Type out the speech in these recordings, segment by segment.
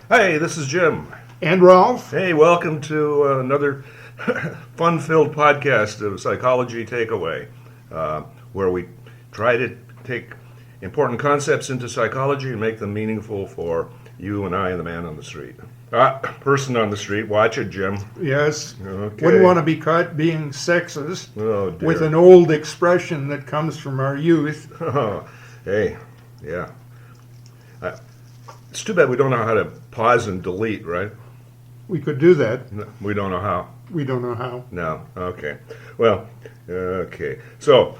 Hey, this is Jim. And Ralph. Hey, welcome to another fun-filled podcast of Psychology Takeaway, where we try to take important concepts into psychology and make them meaningful for you and I and the man on the street. Person on the street, watch it, Jim. Yes. Okay. Wouldn't want to be caught being sexist Oh, dear. with an old expression that comes from our youth. Hey, yeah. It's too bad we don't know how to pause and delete, right? We could do that. No, we don't know how. We don't know how. No. Okay. Well, okay. So,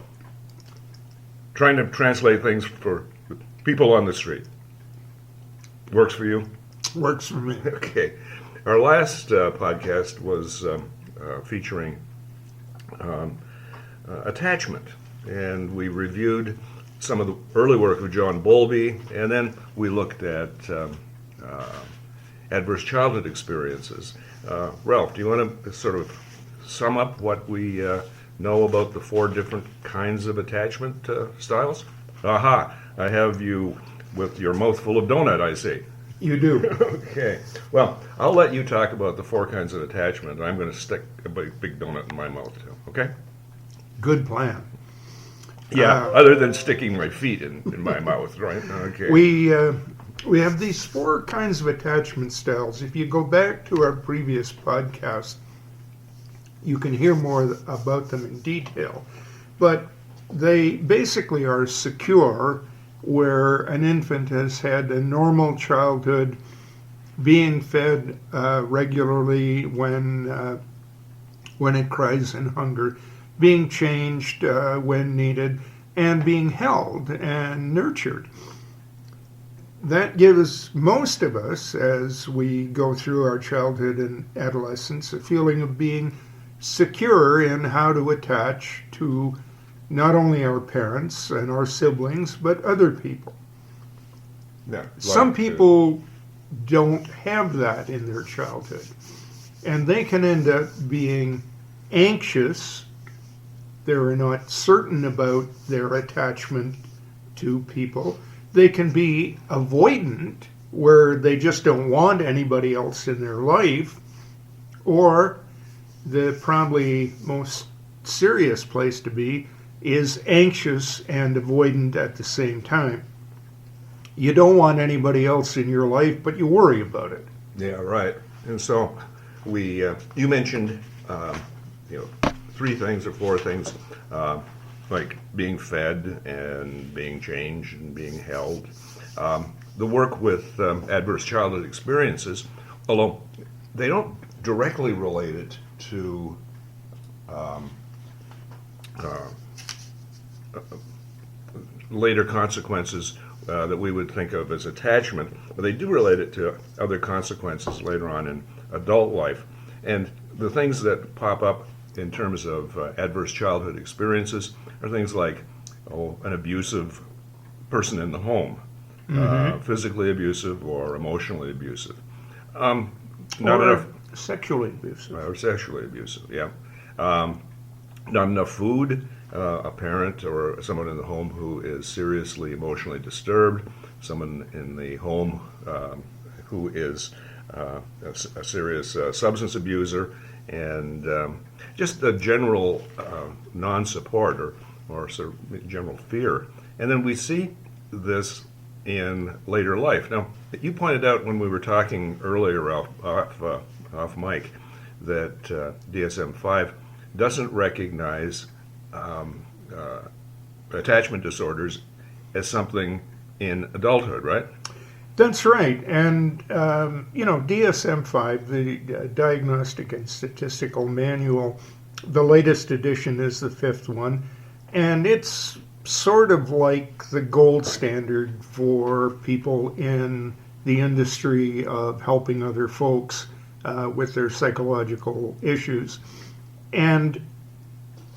trying to translate things for people on the street. Works for you? Works for me. Okay. Our last podcast was featuring attachment, and we reviewed some of the early work of John Bowlby, and then we looked at adverse childhood experiences. Ralph, do you want to sort of sum up what we know about the 4 different kinds of attachment styles? Aha, I have you with your mouth full of donut, I see. You do. Okay. Well, I'll let you talk about the 4 kinds of attachment. I'm going to stick a big donut in my mouth, too. Okay? Good plan. Yeah, other than sticking my feet in my mouth, right? Okay. We have these 4 kinds of attachment styles. If you go back to our previous podcast, you can hear more about them in detail. But they basically are secure, where an infant has had a normal childhood, being fed regularly when it cries in hunger, being changed when needed, and being held and nurtured. That gives most of us, as we go through our childhood and adolescence, a feeling of being secure in how to attach to not only our parents and our siblings, but other people. Yeah, Some people don't have that in their childhood, and they can end up being anxious. They're not certain about their attachment to people. They can be avoidant, where they just don't want anybody else in their life. Or the probably most serious place to be is anxious and avoidant at the same time. You don't want anybody else in your life, but you worry about it. Yeah, right. And so you mentioned, 3 things or 4 things, like being fed and being changed and being held. The work with adverse childhood experiences, although they don't directly relate it to later consequences that we would think of as attachment, but they do relate it to other consequences later on in adult life. And the things that pop up in terms of adverse childhood experiences are things like an abusive person in the home, physically abusive or emotionally abusive. Not enough sexually abusive. or sexually abusive, yeah. Not enough food, a parent or someone in the home who is seriously emotionally disturbed, someone in the home who is a serious substance abuser, and just a general non-support or sort of general fear. And then we see this in later life. Now, you pointed out when we were talking earlier off mic that DSM-5 doesn't recognize attachment disorders as something in adulthood, right? That's right. And, DSM-5, the Diagnostic and Statistical Manual, the latest edition is the 5th one, and it's sort of like the gold standard for people in the industry of helping other folks with their psychological issues. And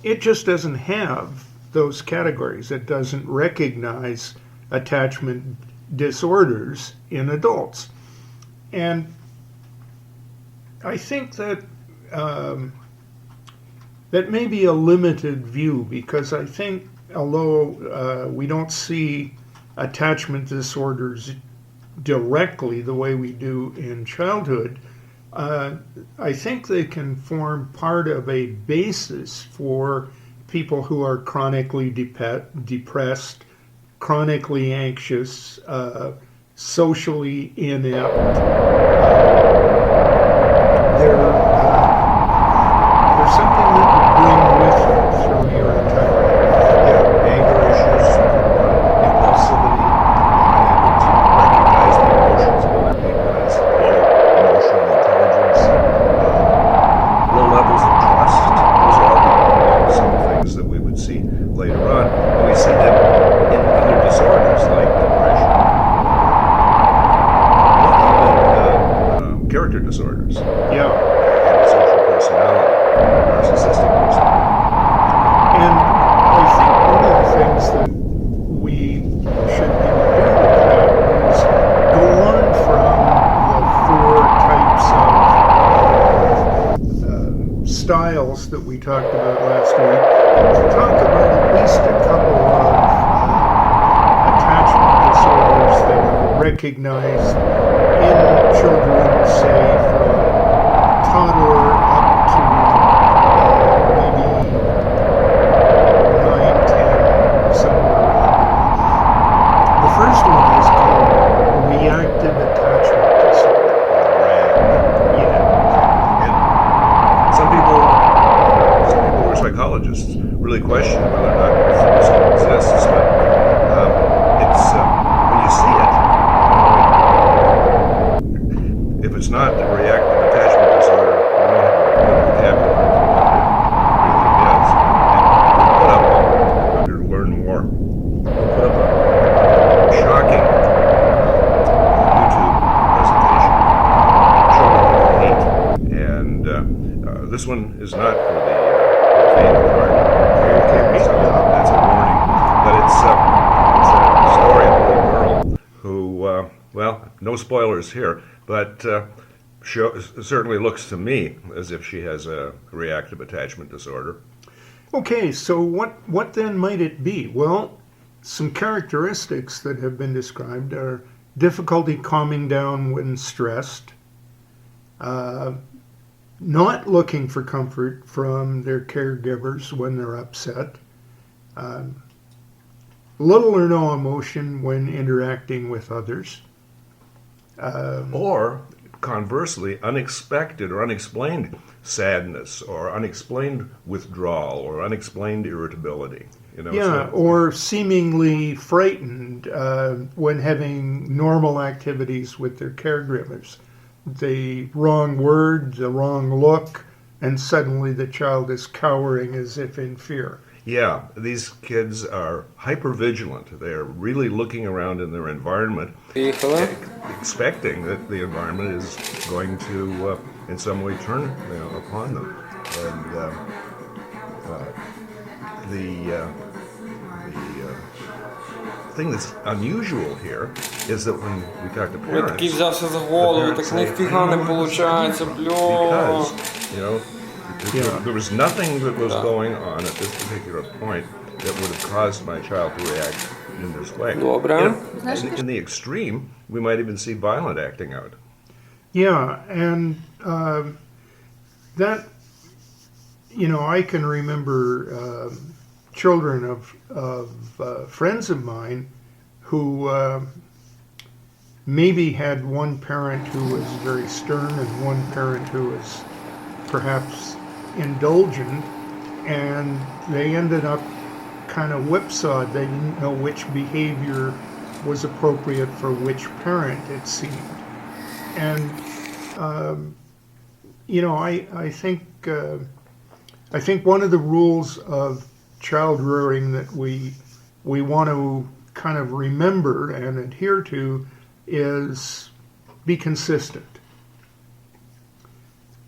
it just doesn't have those categories. It doesn't recognize attachment disorders in adults. And I think that that may be a limited view, because I think although we don't see attachment disorders directly the way we do in childhood, I think they can form part of a basis for people who are chronically depressed, chronically anxious, socially inept. There's something that you bring with you through your entire life. Yeah, anger issues, impulsivity, being able to recognize the emotions of other people as low emotional intelligence, low levels of trust. Those are all some things that we would see later on. And we see them in other disorders like depression, or even character disorders, Yeah. antisocial personality, narcissistic personality. And I think one of the things that we should maybe do with that is go on from the four types of styles that we talked about last week to talk about at least a couple of attachment disorders that are recognized in children, say from toddler up to maybe 9, 10, somewhere around there. The first one is called reactive attachment disorder. Yeah. And some people who are psychologists really question whether or not this exists, but it's when you see it, if it's not a reactive attachment disorder, we don't have a good vocabulary for what it really is. And we'll put up, to learn more, we'll put up a shocking YouTube presentation, Children Who Hate. And this one is not for the faint of heart. Okay, so that's a warning. But it's a story of a little girl who, well, no spoilers here, but certainly looks to me as if she has a reactive attachment disorder. Okay, so what then might it be? Well, some characteristics that have been described are difficulty calming down when stressed, not looking for comfort from their caregivers when they're upset, little or no emotion when interacting with others. Or conversely, unexpected or unexplained sadness or unexplained withdrawal or unexplained irritability. Yeah, or seemingly frightened when having normal activities with their caregivers. The wrong word, the wrong look, and suddenly the child is cowering as if in fear. Yeah, these kids are hypervigilant. They're really looking around in their environment, expecting that the environment is going to, in some way, turn upon them. And the thing that's unusual here is that when we talk to parents, Такий взявся за голову, так ніфіга не получається, because, there was nothing that was going on at this particular point that would have caused my child to react in this way. Добре. In the extreme, we might even see violent acting out. Yeah, and that, I can remember children of friends of mine who maybe had one parent who was very stern and one parent who was perhaps indulgent, and they ended up kind of whipsawed. They didn't know which behavior was appropriate for which parent, it seemed. And I think one of the rules of child rearing that we want to kind of remember and adhere to is be consistent.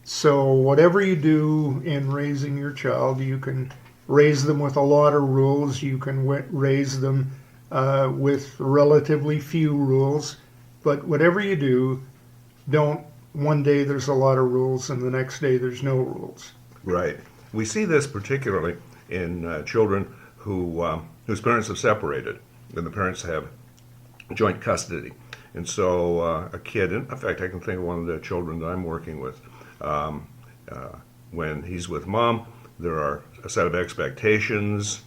So whatever you do in raising your child, you can raise them with a lot of rules, you can raise them with relatively few rules, but whatever you do, don't one day there's a lot of rules and the next day there's no rules. Right. We see this particularly in children whose parents have separated, and the parents have joint custody. And so a kid, in fact, I can think of one of the children that I'm working with. When he's with mom, there are a set of expectations,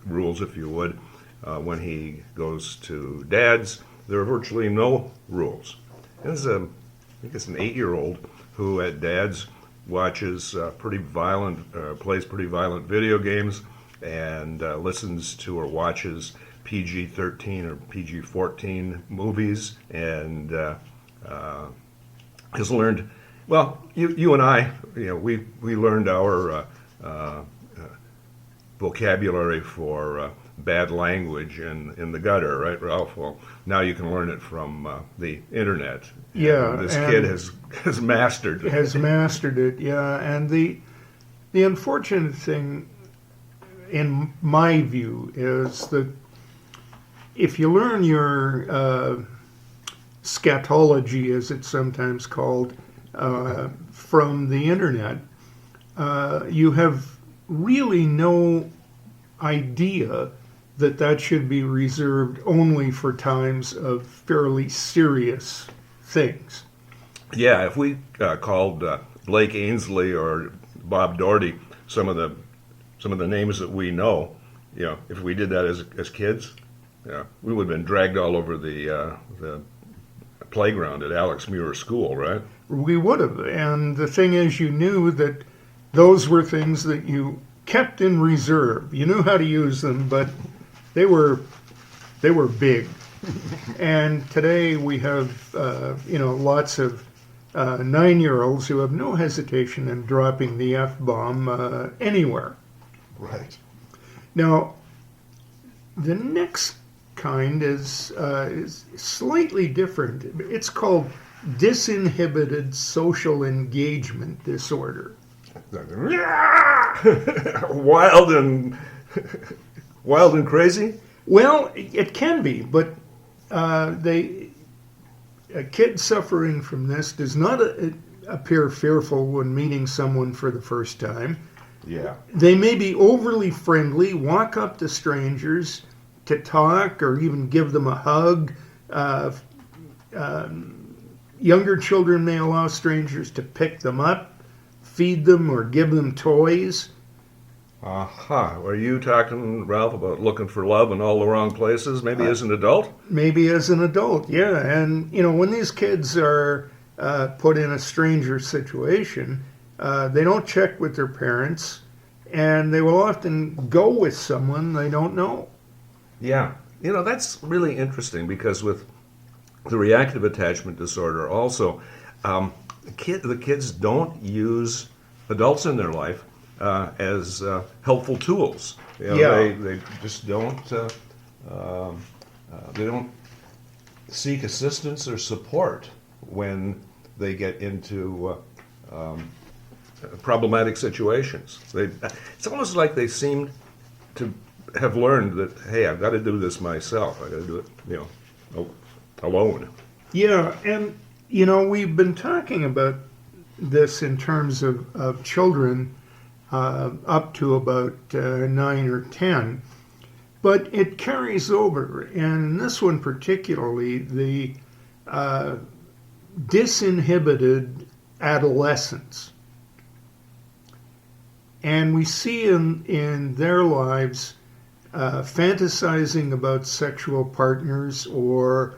rules, if you would. When he goes to dad's, there are virtually no rules. This is I think it's an 8-year-old who at dad's watches pretty violent, plays pretty violent video games, and listens to or watches PG-13 or PG-14 movies, and has learned. Well, you and I, we learned our vocabulary for bad language in the gutter, right, Ralph? Well, now you can learn it from the internet. Yeah, And this kid has mastered it. Has mastered it, yeah. And the unfortunate thing, in my view, is that if you learn your scatology, as it's sometimes called, from the internet, you have really no idea that should be reserved only for times of fairly serious things. Yeah, if we called Blake Ainsley or Bob Doherty some of the names that we know, if we did that as kids, we would have been dragged all over the playground at Alex Muir School, right? We would have. And the thing is, you knew that those were things that you kept in reserve. You knew how to use them, but they were big. And today we have, lots of 9-year-olds who have no hesitation in dropping the F-bomb anywhere. Right. Now, the next kind is slightly different. It's called disinhibited social engagement disorder. Wild and crazy? Well, it can be, but a kid suffering from this does not appear fearful when meeting someone for the first time. Yeah. They may be overly friendly, walk up to strangers to talk or even give them a hug. Younger children may allow strangers to pick them up, feed them, or give them toys. Aha. Are you talking, Ralph, about looking for love in all the wrong places, maybe as an adult? Maybe as an adult, yeah. And, when these kids are put in a stranger situation, they don't check with their parents, and they will often go with someone they don't know. Yeah. That's really interesting because with the reactive attachment disorder also, the kids don't use adults in their life as helpful tools. They just don't. They don't seek assistance or support when they get into problematic situations. It's almost like they seem to have learned that, hey, I've got to do this myself. I've got to do it, alone. Yeah, and we've been talking about this in terms of children up to about 9 or 10, but it carries over. And in this one particularly, the disinhibited adolescents. And we see in their lives fantasizing about sexual partners or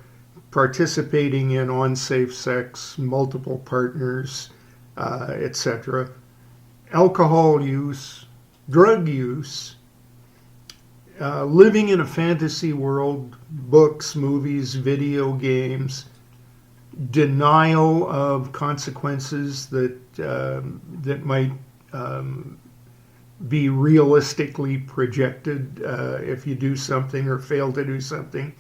participating in unsafe sex, multiple partners, etc. Alcohol use, drug use, living in a fantasy world, books, movies, video games, denial of consequences that might be realistically projected if you do something or fail to do something.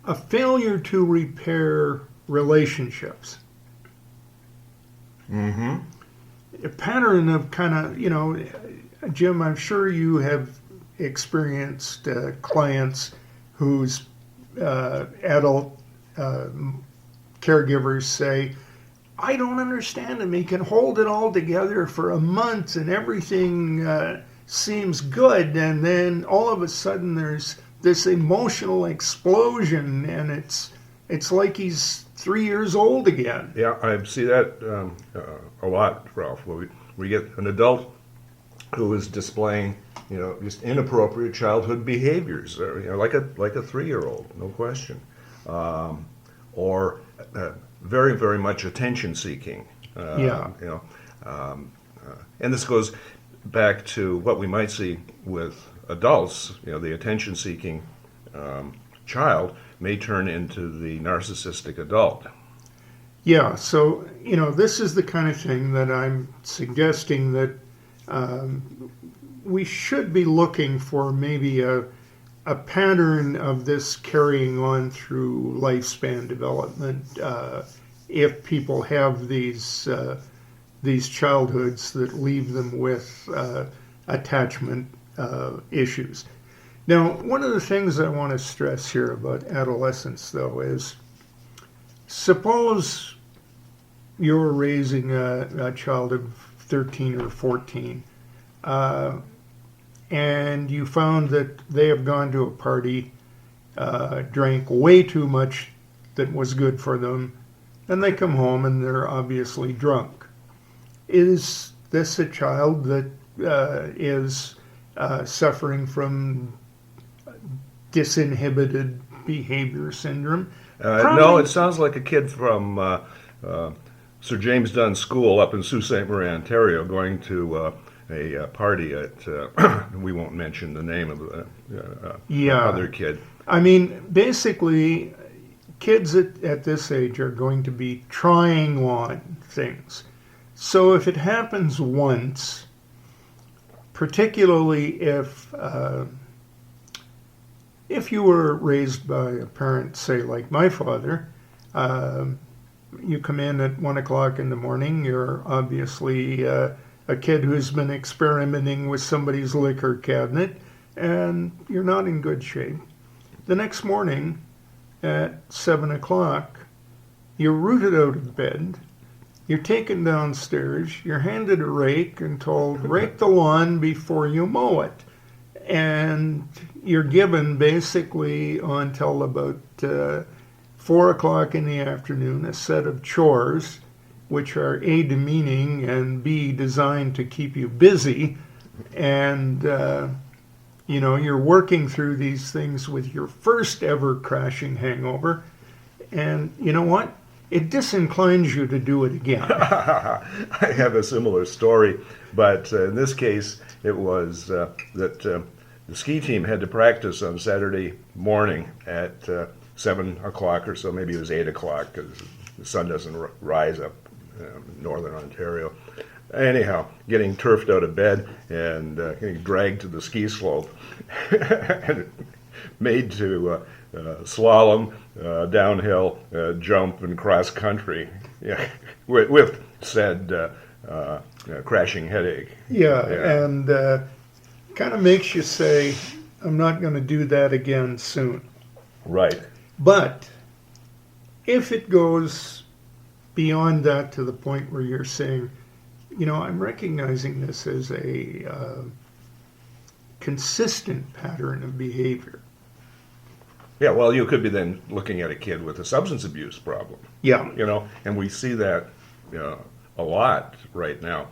A failure to repair relationships. Mm-hmm. A pattern of kind of, Jim, I'm sure you have experienced clients whose adult caregivers say, I don't understand him. He can hold it all together for a month and everything seems good. And then all of a sudden there's this emotional explosion, and it's like he's 3 years old again. Yeah, I see that a lot, Ralph. Where we get an adult who is displaying, just inappropriate childhood behaviors, like a 3-year-old, no question, or very, very much attention seeking. Yeah. And this goes back to what we might see with adults. The attention seeking child may turn into the narcissistic adult. Yeah, so, this is the kind of thing that I'm suggesting that we should be looking for maybe a pattern of this carrying on through lifespan development if people have these childhoods that leave them with attachment issues. Now, one of the things I want to stress here about adolescence, though, is suppose you're raising a child of 13 or 14, and you found that they have gone to a party, drank way too much that was good for them, and they come home and they're obviously drunk. Is this a child that is suffering from disinhibited behavior syndrome? No, it sounds like a kid from Sir James Dunn's school up in Sault Ste. Marie, Ontario, going to a party at, we won't mention the name of the other kid. I mean, basically, kids at this age are going to be trying on things. So if it happens once, particularly if you were raised by a parent, say like my father, you come in at 1 o'clock in the morning, you're obviously a kid who's been experimenting with somebody's liquor cabinet, and you're not in good shape. The next morning at 7 o'clock, you're rooted out of bed, you're taken downstairs, you're handed a rake and told, rake the lawn before you mow it. And you're given basically until about 4 o'clock in the afternoon a set of chores, which are A, demeaning, and B, designed to keep you busy. And, you're working through these things with your first ever crashing hangover. And you know what? It disinclines you to do it again. I have a similar story, but in this case, it was that the ski team had to practice on Saturday morning at 7 o'clock or so. Maybe it was 8 o'clock because the sun doesn't rise up in northern Ontario. Anyhow, getting turfed out of bed and getting dragged to the ski slope and made to slalom, downhill, jump, and cross country, with said crashing headache. And kind of makes you say, I'm not going to do that again soon. Right. But if it goes beyond that to the point where you're saying, I'm recognizing this as a consistent pattern of behavior. Yeah, well, you could be then looking at a kid with a substance abuse problem. Yeah. And we see that a lot right now.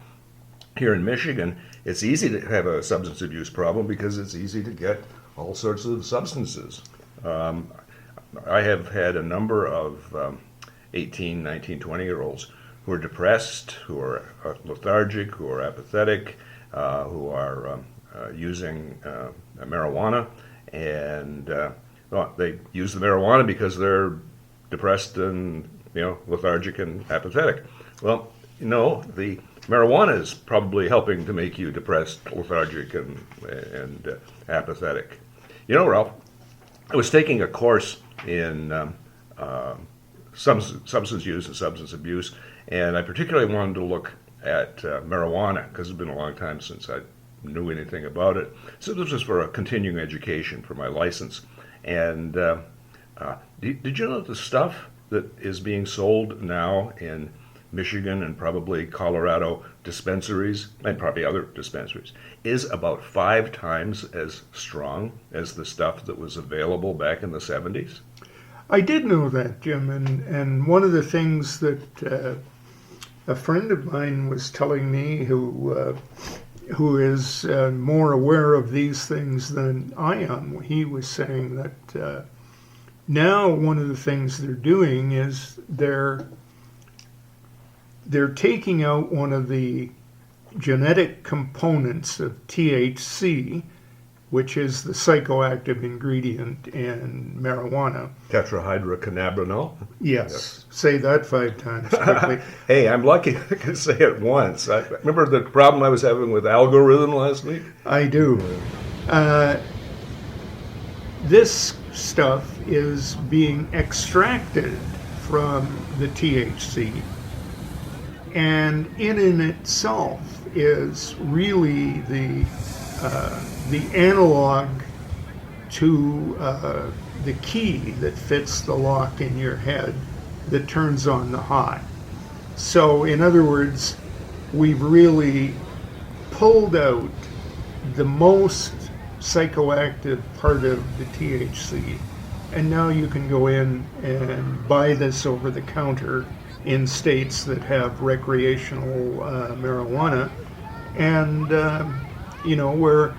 Here in Michigan, it's easy to have a substance abuse problem because it's easy to get all sorts of substances. I have had a number of 18, 19, 20-year-olds who are depressed, who are lethargic, who are apathetic, who are using marijuana, and they use the marijuana because they're depressed and lethargic and apathetic. Well, the marijuana is probably helping to make you depressed, lethargic, and apathetic. Ralph, I was taking a course in substance use and substance abuse, and I particularly wanted to look at marijuana because it's been a long time since I knew anything about it. So this was for a continuing education for my license. And did you know the stuff that is being sold now in Michigan and probably Colorado dispensaries, and probably other dispensaries, is about 5 times as strong as the stuff that was available back in the 70s. I did know that, Jim, and one of the things that a friend of mine was telling me, who is more aware of these things than I am, he was saying that now one of the things they're doing is they're taking out one of the genetic components of THC, which is the psychoactive ingredient in marijuana. Tetrahydrocannabinol. Yes. Say that 5 times quickly. Hey, I'm lucky I could say it once. I remember the problem I was having with algorithm last week? I do. This stuff is being extracted from the THC, and in itself is really the analog to the key that fits the lock in your head that turns on the high. So, in other words, we've really pulled out the most psychoactive part of the THC, and now you can go in and buy this over the counter in states that have recreational marijuana, and where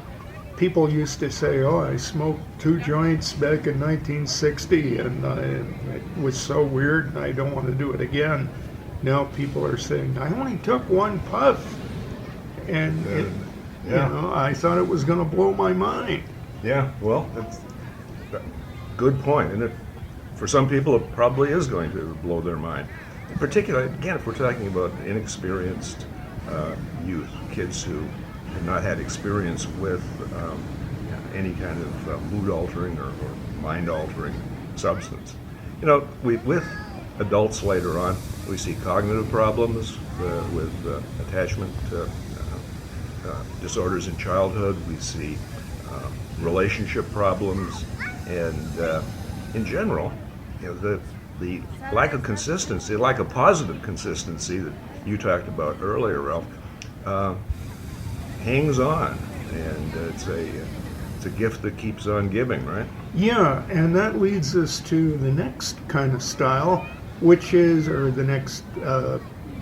people used to say, "Oh, I smoked 2 joints back in 1960, and it was so weird, and I don't want to do it again." Now people are saying, "I only took 1 puff, and I thought it was going to blow my mind." Yeah, well, that's a good point. And for some people, it probably is going to blow their mind. Particularly, again, if we're talking about inexperienced youth, kids who have not had experience with any kind of mood-altering or mind-altering substance. With adults later on, we see cognitive problems with attachment disorders in childhood. We see relationship problems, and in general, the lack of consistency, lack of positive consistency that you talked about earlier, Ralph, hangs on, and it's a gift that keeps on giving, right? Yeah, and that leads us to the next kind of style, or the next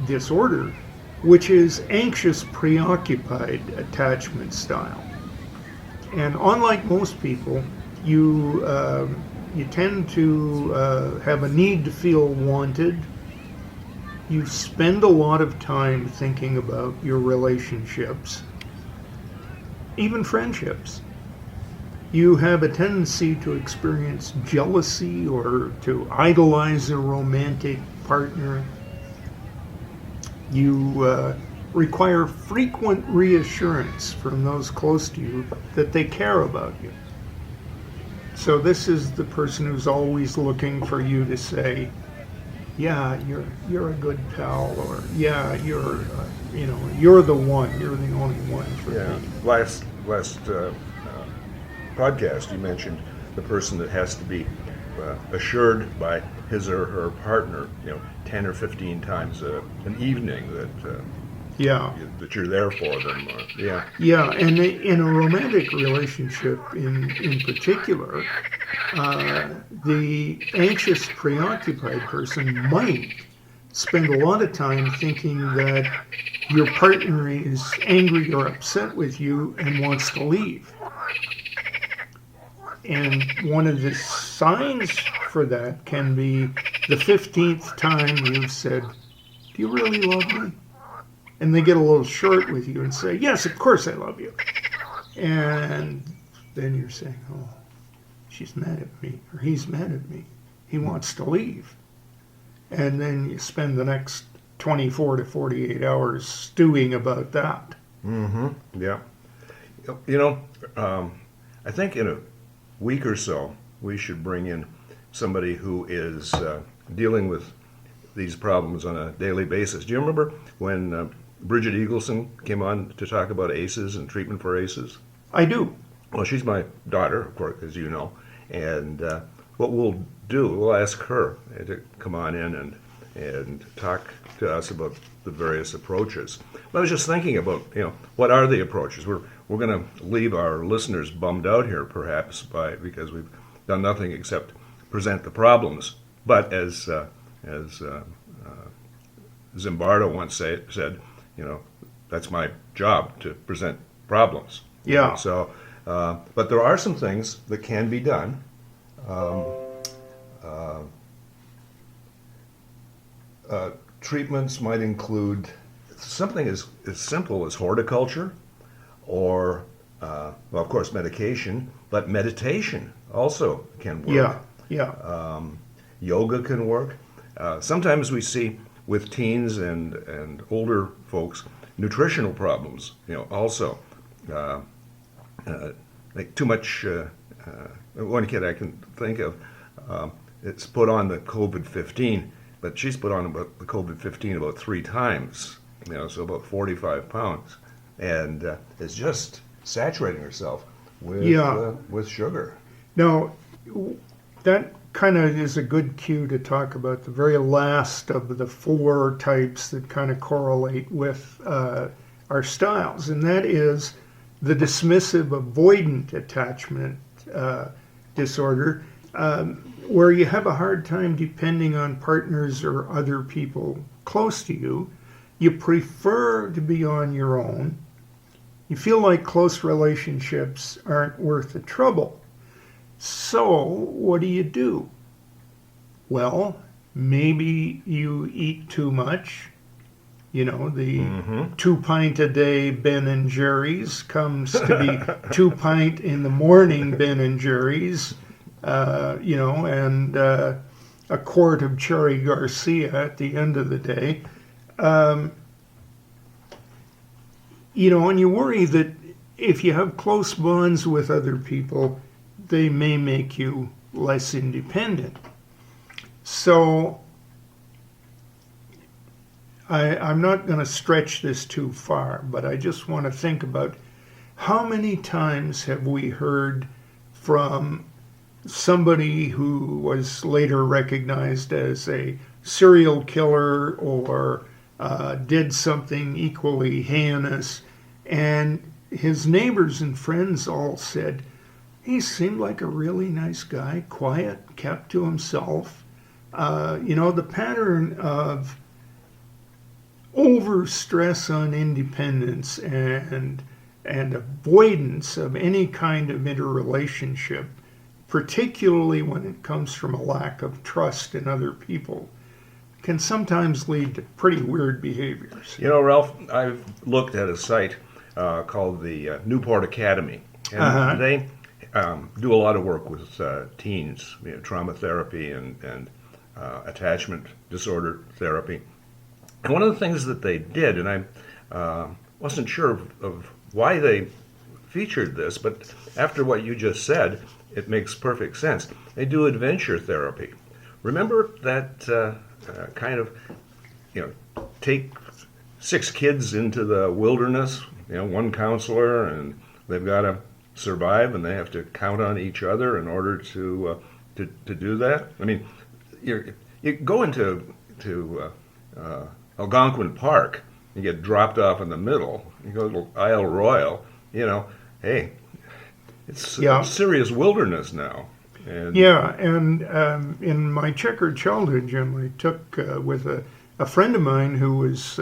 disorder, which is anxious preoccupied attachment style. And unlike most people, you tend to have a need to feel wanted. You spend a lot of time thinking about your relationships, even friendships. You have a tendency to experience jealousy or to idolize a romantic partner. You require frequent reassurance from those close to you that they care about you. So this is the person who's always looking for you to say, "Yeah, you're a good pal," or "Yeah, you're the one. You're the only one for me." Last podcast, you mentioned the person that has to be assured by his or her partner, 10 or 15 times an evening that you're there for them. Yeah, and in a romantic relationship in particular, the anxious, preoccupied person might spend a lot of time thinking that your partner is angry or upset with you and wants to leave. And one of the signs for that can be the 15th time you've said, "Do you really love me?" And they get a little short with you and say, "Yes, of course I love you." And then you're saying, "Oh, she's mad at me," or "He's mad at me. He wants to leave." And then you spend the next 24 to 48 hours stewing about that. Mm-hmm. Yeah. I think in a week or so, we should bring in somebody who is dealing with these problems on a daily basis. Do you remember when Bridget Eagleson came on to talk about ACEs and treatment for ACEs? I do. Well, she's my daughter, of course, as you know. And what we'll do, we'll ask her to come on in and talk to us about the various approaches. I was just thinking about, what are the approaches? We're going to leave our listeners bummed out here, perhaps, because we've done nothing except present the problems. But as Zimbardo once said, that's my job, to present problems. Yeah. So, but there are some things that can be done. Treatments might include something as simple as horticulture, or, well, of course, medication, but meditation also can work. Yeah. Yoga can work. Sometimes we see with teens and older folks nutritional problems. Also, like too much. One kid I can think of, it's put on the COVID-15, but she's put on about the COVID-15 about 3 times. So about 45 pounds, and is just saturating herself with sugar. Now, that kind of is a good cue to talk about the very last of the 4 types that kind of correlate with our styles, and that is the dismissive avoidant attachment disorder, where you have a hard time depending on partners or other people close to you. You prefer to be on your own. You feel like close relationships aren't worth the trouble. So, what do? Well, maybe you eat too much. The 2 pint a day Ben and Jerry's comes to be 2 pint in the morning Ben and Jerry's, and a quart of Cherry Garcia at the end of the day. And you worry that if you have close bonds with other people, they may make you less independent. So I'm not going to stretch this too far, but I just want to think about how many times have we heard from somebody who was later recognized as a serial killer or did something equally heinous, and his neighbors and friends all said, he seemed like a really nice guy, quiet, kept to himself. The pattern of overstress on independence and avoidance of any kind of interrelationship, particularly when it comes from a lack of trust in other people, can sometimes lead to pretty weird behaviors. Ralph, I've looked at a site called the Newport Academy, and they do a lot of work with teens, trauma therapy and attachment disorder therapy. And one of the things that they did, and I wasn't sure of why they featured this, but after what you just said, it makes perfect sense. They do adventure therapy. Remember that kind of, take 6 kids into the wilderness, one counselor, and they've got to survive, and they have to count on each other in order to do that. I mean, you go into Algonquin Park, you get dropped off in the middle, you go to Isle Royal, hey, it's serious wilderness now. And in my checkered childhood, Jim, I took with a friend of mine who was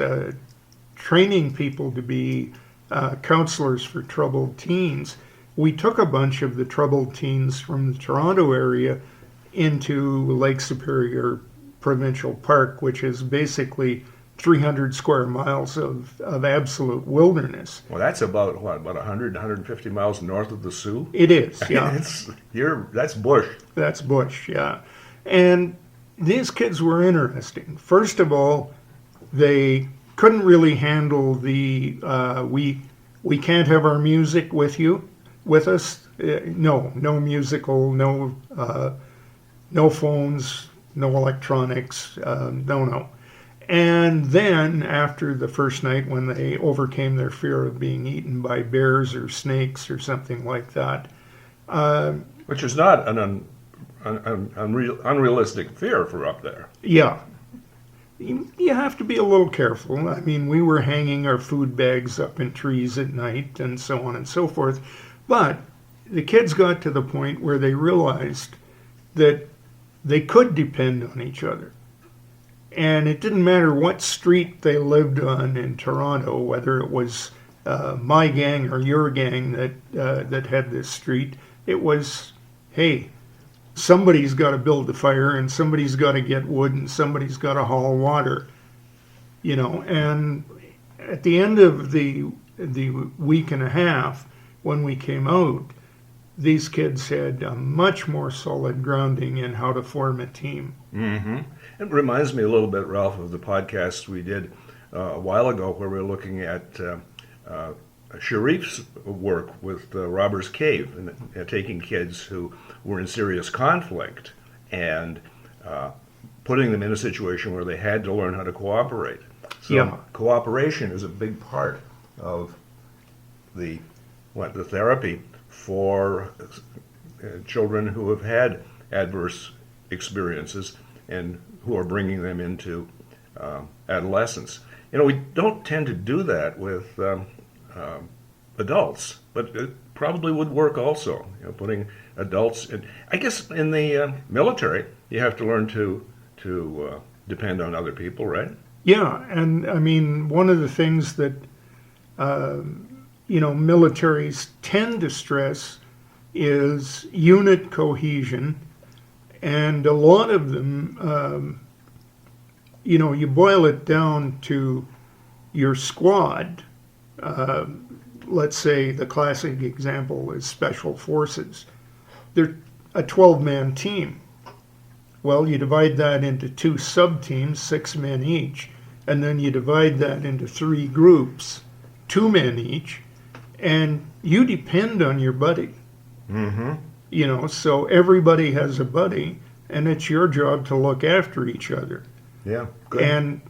training people to be counselors for troubled teens. We took a bunch of the troubled teens from the Toronto area into Lake Superior Provincial Park, which is basically 300 square miles of absolute wilderness. Well, that's about 100, 150 miles north of the Sioux? It is, yeah. That's bush. That's bush, yeah. And these kids were interesting. First of all, they couldn't really handle the, we can't have our music with us. No musical, no phones, no electronics, no. And then after the first night, when they overcame their fear of being eaten by bears or snakes or something like that. Which is not an unrealistic fear for up there. Yeah. you have to be a little careful. I mean, we were hanging our food bags up in trees at night and so on and so forth. But the kids got to the point where they realized that they could depend on each other. And it didn't matter what street they lived on in Toronto, whether it was my gang or your gang that had this street. It was, hey, somebody's got to build the fire, and somebody's got to get wood, and somebody's got to haul water, you know. And at the end of the week and a half, when we came out, these kids had a much more solid grounding in how to form a team. Mm-hmm. It reminds me a little bit, Ralph, of the podcast we did a while ago where we were looking at Sharif's work with Robbers Cave and taking kids who were in serious conflict and putting them in a situation where they had to learn how to cooperate. So cooperation is a big part of the therapy for children who have had adverse experiences and who are bringing them into adolescence. You know, we don't tend to do that with adults, but it probably would work also. You know, putting adults in, I guess in the military, you have to learn to depend on other people, right? Yeah, and I mean, one of the things that militaries tend to stress is unit cohesion, and a lot of them, you boil it down to your squad. Let's say the classic example is Special Forces. They're a 12-man team. Well, you divide that into 2 sub-teams, 6 men each, and then you divide that into 3 groups, 2 men each, and you depend on your buddy. Mm-hmm. You know, so everybody has a buddy, and it's your job to look after each other. Yeah, good. And,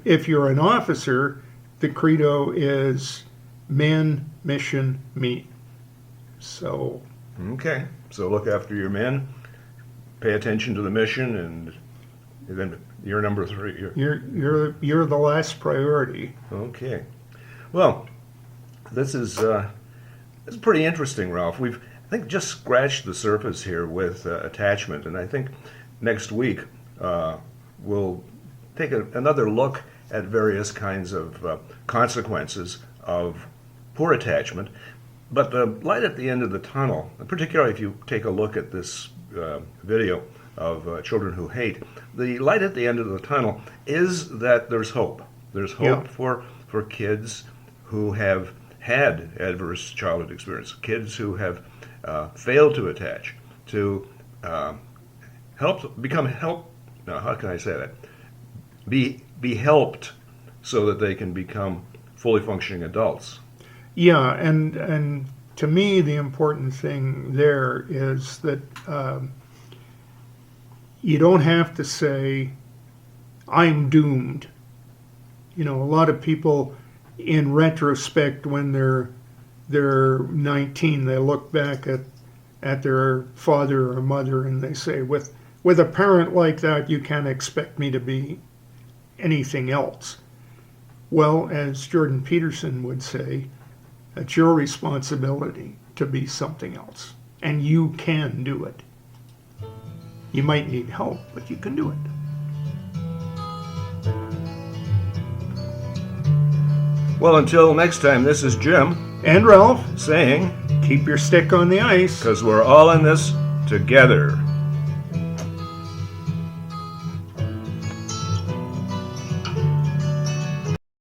if you're an officer, the credo is men, mission, me. So. Okay, so look after your men, pay attention to the mission, and then you're number 3. You're the last priority. Okay. Well, this is it's pretty interesting, Ralph. We've, I think, just scratched the surface here with attachment, and I think next week we'll take another look at various kinds of consequences of poor attachment. But the light at the end of the tunnel, particularly if you take a look at this video of children who hate, the light at the end of the tunnel is that there's hope. There's hope for kids who have had adverse childhood experience, kids who have failed to attach, to how can I say that? Be helped so that they can become fully functioning adults. Yeah, and to me, the important thing there is that you don't have to say, I'm doomed. You know, a lot of people, in retrospect, when they're 19, they look back at their father or mother and they say, with a parent like that, you can't expect me to be anything else. Well, as Jordan Peterson would say, it's your responsibility to be something else. And you can do it. You might need help, but you can do it. Well, until next time, this is Jim. And Ralph, Saying, keep your stick on the ice. because we're all in this together.